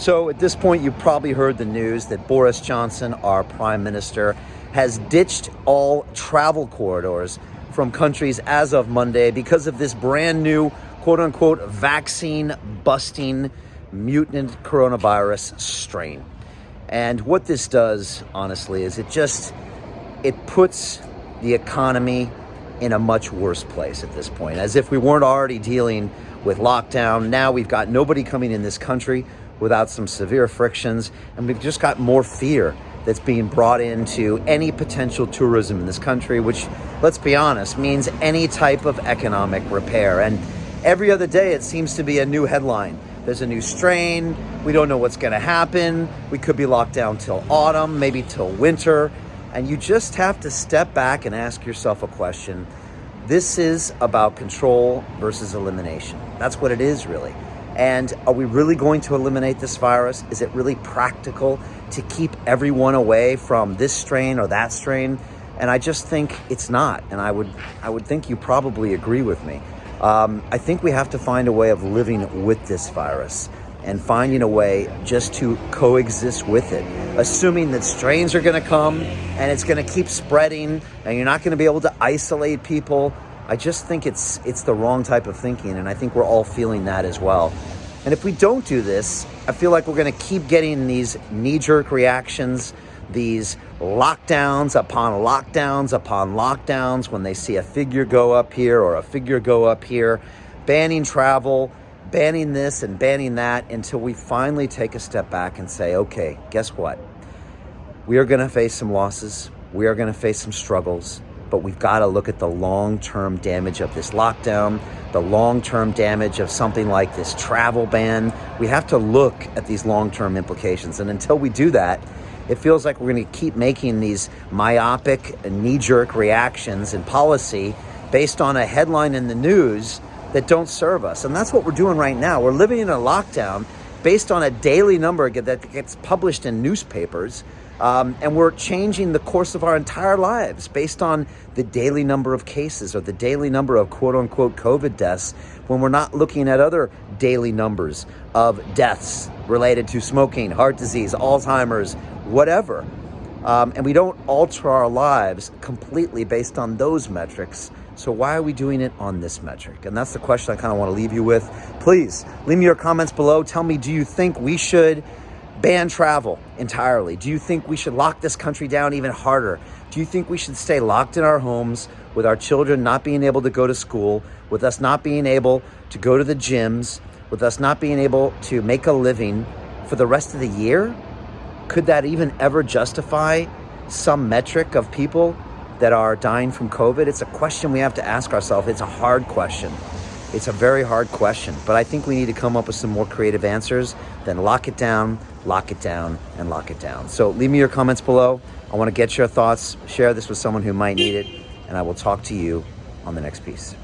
So at this point, you've probably heard the news that Boris Johnson, our prime minister, has ditched all travel corridors from countries as of Monday because of this brand new, quote unquote, vaccine busting mutant coronavirus strain. And what this does, honestly, is it puts the economy in a much worse place at this point. As if we weren't already dealing with lockdown. Now we've got nobody coming in this country without some severe frictions, and we've just got more fear that's being brought into any potential tourism in this country, which, let's be honest, means any type of economic repair. And every other day it seems to be a new headline. There's a new strain. We don't know what's going to happen. We could be locked down till autumn, maybe till winter. And you just have to step back and ask yourself a question. This is about control versus elimination. That's what it is, really. And are we really going to eliminate this virus? Is it really practical to keep everyone away from this strain or that strain? And I just think it's not. And I would think you probably agree with me. I think we have to find a way of living with this virus and finding a way just to coexist with it, assuming that strains are going to come and it's going to keep spreading and you're not going to be able to isolate people. I just think it's the wrong type of thinking, and I think we're all feeling that as well. And if we don't do this, I feel like we're going to keep getting these knee-jerk reactions, these lockdowns upon lockdowns upon lockdowns when they see a figure go up here or a figure go up here, banning travel, banning this and banning that, until we finally take a step back and say, okay, guess what? We are going to face some losses. We are going to face some struggles, but we've got to look at the long-term damage of this lockdown, the long-term damage of something like this travel ban. We have to look at these long-term implications. And until we do that, it feels like we're going to keep making these myopic and knee-jerk reactions in policy based on a headline in the news that don't serve us. And that's what we're doing right now. We're living in a lockdown based on a daily number that gets published in newspapers. And we're changing the course of our entire lives based on the daily number of cases or the daily number of quote-unquote COVID deaths, when we're not looking at other daily numbers of deaths related to smoking, heart disease, Alzheimer's, whatever. And we don't alter our lives completely based on those metrics. So why are we doing it on this metric? And that's the question I kind of want to leave you with. Please leave me your comments below. Tell me, do you think we should ban travel entirely? Do you think we should lock this country down even harder? Do you think we should stay locked in our homes with our children not being able to go to school, with us not being able to go to the gyms, with us not being able to make a living for the rest of the year? Could that even ever justify some metric of people that are dying from COVID? It's a question we have to ask ourselves. It's a hard question. It's a very hard question, but I think we need to come up with some more creative answers than lock it down, and lock it down. So leave me your comments below. I want to get your thoughts. Share this with someone who might need it, and I will talk to you on the next piece.